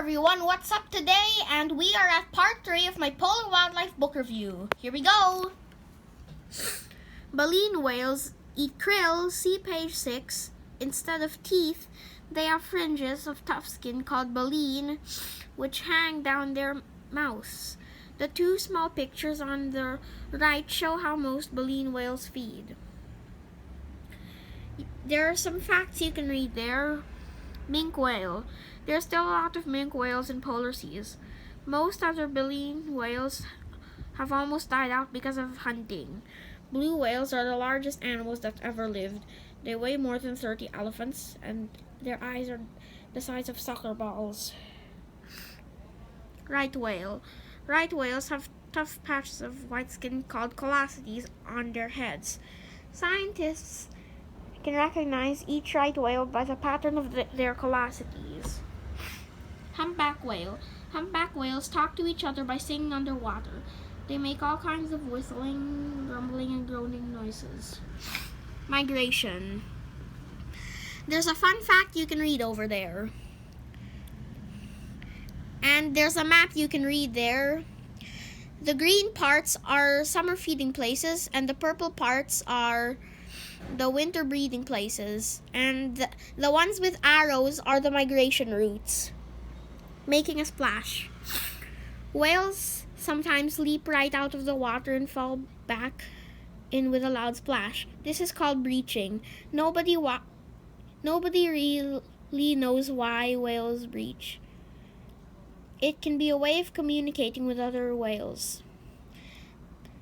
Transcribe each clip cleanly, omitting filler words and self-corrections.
everyone, what's up today? And we are at part 3 of my polar wildlife book review. Here we go! Baleen whales eat krill, see page 6. Instead of teeth, they have fringes of tough skin called baleen, which hang down their mouths. The two small pictures on the right show how most baleen whales feed. There are some facts you can read there. Minke whale. There's still a lot of minke whales in polar seas. Most other baleen whales have almost died out because of hunting. Blue whales are the largest animals that ever lived. They weigh more than 30 elephants, and their eyes are the size of soccer balls. Right whale. Right whales have tough patches of white skin called callosities on their heads. Scientists can recognize each right whale by the pattern of their callosities. Humpback whale. Humpback whales talk to each other by singing underwater. They make all kinds of whistling, grumbling, and groaning noises. Migration. There's a fun fact you can read over there. And there's a map you can read there. The green parts are summer feeding places, and the purple parts are the winter breeding places. And the ones with arrows are the migration routes. Making a splash. Whales sometimes leap right out of the water and fall back in with a loud splash. This is called breaching. Nobody really knows why whales breach. It can be a way of communicating with other whales.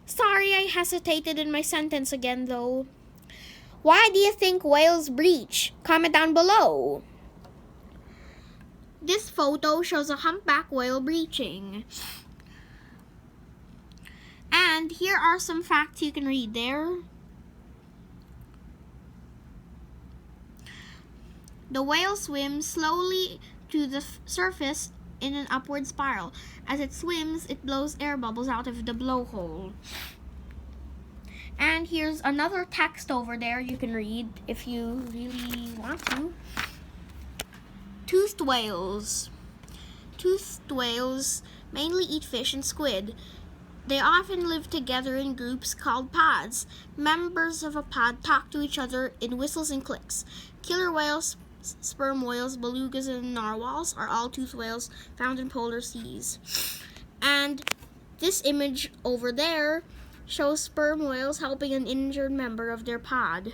Sorry, I hesitated in my sentence again, though. Why do you think whales breach? Comment down below. This photo shows a humpback whale breaching. And here are some facts you can read there. The whale swims slowly to the surface in an upward spiral. As it swims, it blows air bubbles out of the blowhole. And here's another text over there you can read if you really want to. Toothed whales. Toothed whales mainly eat fish and squid. They often live together in groups called pods. Members of a pod talk to each other in whistles and clicks. Killer whales, sperm whales, belugas, and narwhals are all toothed whales found in polar seas. And this image over there shows sperm whales helping an injured member of their pod.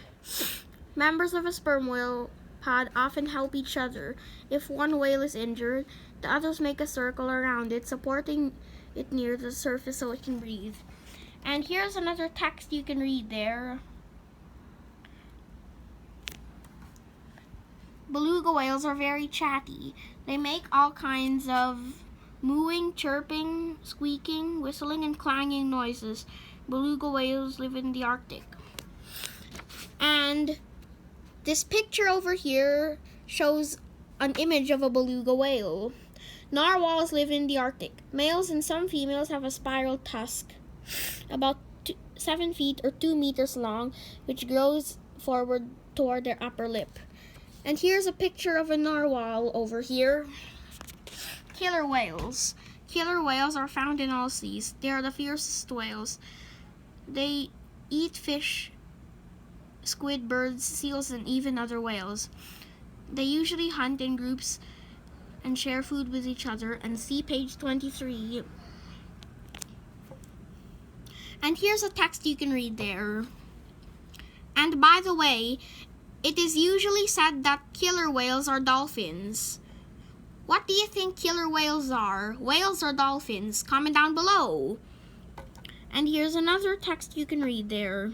Members of a sperm whale pod often help each other. If one whale is injured, the others make a circle around it, supporting it near the surface so it can breathe. And here's another text you can read there. Beluga whales are very chatty. They make all kinds of mooing, chirping, squeaking, whistling, and clanging noises. Beluga whales live in the Arctic. And this picture over here shows an image of a beluga whale. Narwhals live in the Arctic. Males and some females have a spiral tusk, about 7 feet or 2 meters long, which grows forward toward their upper lip. And here's a picture of a narwhal over here. Killer whales. Killer whales are found in all seas. They are the fiercest whales. They eat fish, squid, birds, seals, and even other whales. They usually hunt in groups and share food with each other, and see page 23. And here's a text you can read there. And by the way, it is usually said that killer whales are dolphins. What do you think killer whales are? Whales or dolphins? Comment down below. And here's another text you can read there.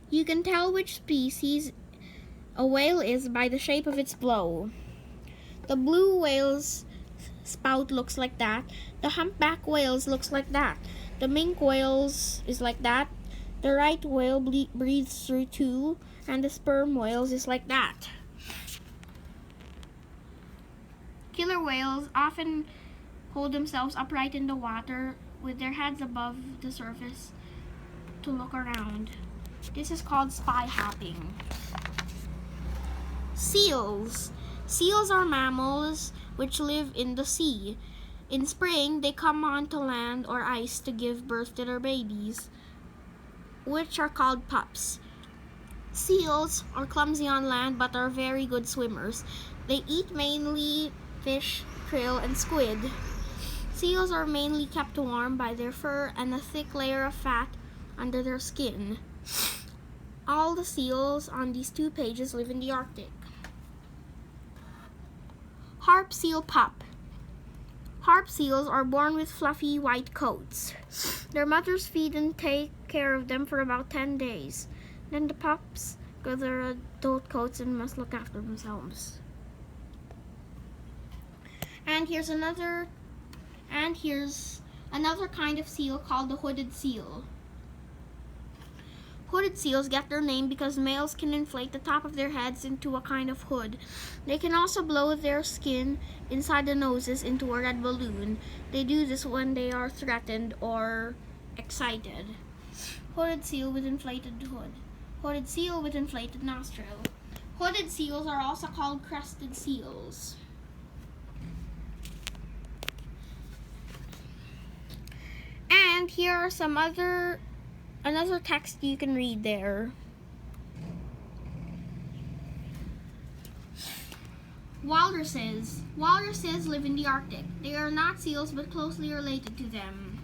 You can tell which species a whale is by the shape of its blow. The blue whale's spout looks like that. The humpback whale's looks like that. The minke whale's is like that. The right whale breathes through too. And the sperm whales is like that. Killer whales often hold themselves upright in the water with their heads above the surface to look around. This is called spy hopping. Seals. Seals are mammals which live in the sea. In spring, they come onto land or ice to give birth to their babies, which are called pups. Seals are clumsy on land but are very good swimmers. They eat mainly fish, krill, and squid. Seals are mainly kept warm by their fur and a thick layer of fat under their skin. All the seals on these 2 pages live in the Arctic. Harp seal pup. Harp seals are born with fluffy white coats. Their mothers feed and take care of them for about 10 days. Then the pups grow their adult coats and must look after themselves. And here's another kind of seal called the hooded seal. Hooded seals get their name because males can inflate the top of their heads into a kind of hood. They can also blow their skin inside the noses into a red balloon. They do this when they are threatened or excited. Hooded seal with inflated hood. Hooded seal with inflated nostril. Hooded seals are also called crested seals. And here are some another text you can read there. Walruses. Walruses live in the Arctic. They are not seals but closely related to them.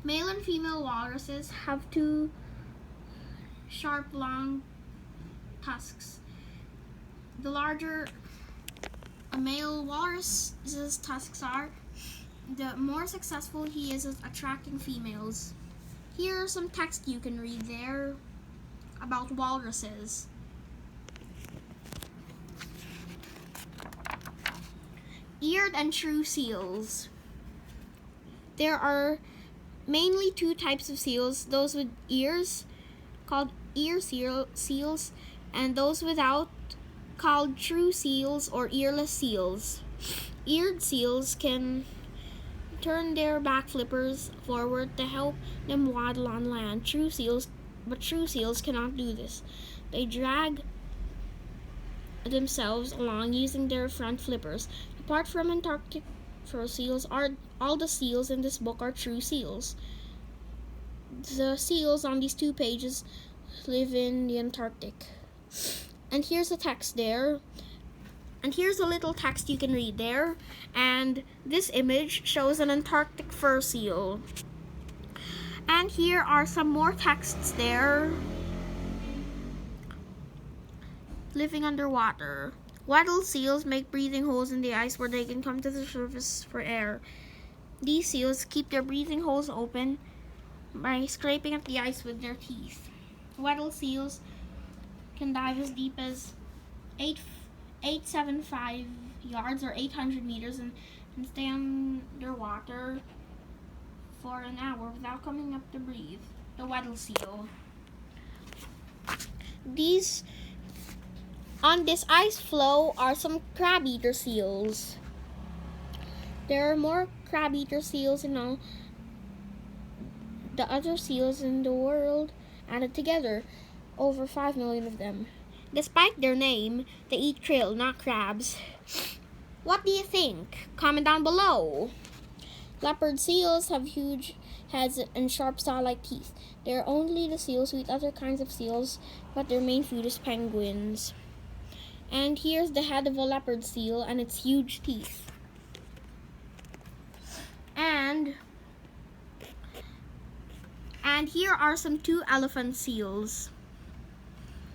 Male and female walruses have 2 sharp, long tusks. The larger a male walrus's tusks are, the more successful he is at attracting females. Here are some text you can read there about walruses. Eared and shrew seals. There are mainly 2 types of seals, those with ears, called ear seals, and those without, called shrew seals or earless seals. Eared seals can turn their back flippers forward to help them waddle on land. Shrew seals cannot do this. They drag themselves along using their front flippers. Apart from Antarctic fur seals, all the seals in this book are true seals. The seals on these 2 pages live in the Antarctic. And here's a text there. And here's a little text you can read there. And this image shows an Antarctic fur seal. And here are some more texts there. Living underwater. Wattle seals make breathing holes in the ice where they can come to the surface for air. These seals keep their breathing holes open by scraping at the ice with their teeth. Wattle seals can dive as deep as 875 yards or 800 meters and stay underwater for an hour without coming up to breathe. The wattle seal. On this ice floe are some crab-eater seals. There are more crab-eater seals than all the other seals in the world added together, over 5 million of them. Despite their name, they eat krill, not crabs. What do you think? Comment down below. Leopard seals have huge heads and sharp saw-like teeth. They are only the seals who eat other kinds of seals, but their main food is penguins. And here's the head of a leopard seal and its huge teeth. And here are some 2 elephant seals.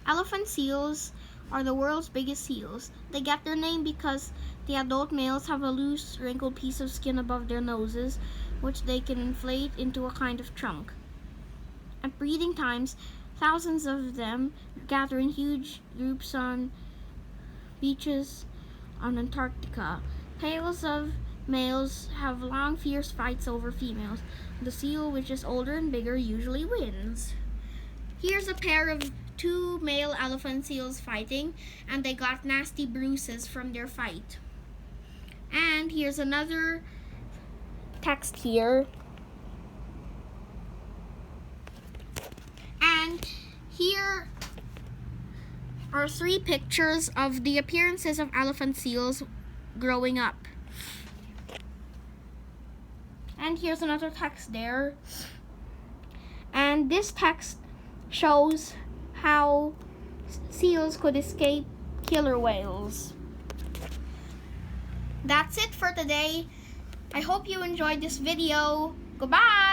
Elephant seals are the world's biggest seals. They get their name because the adult males have a loose, wrinkled piece of skin above their noses, which they can inflate into a kind of trunk. At breeding times, thousands of them gather in huge groups on beaches on Antarctica. Pairs of males have long, fierce fights over females. The seal, which is older and bigger, usually wins. Here's a pair of 2 male elephant seals fighting, and they got nasty bruises from their fight. And here's another text here. And here are 3 pictures of the appearances of elephant seals growing up. And here's another text there. And this text shows how seals could escape killer whales. That's it for today. I hope you enjoyed this video. Goodbye!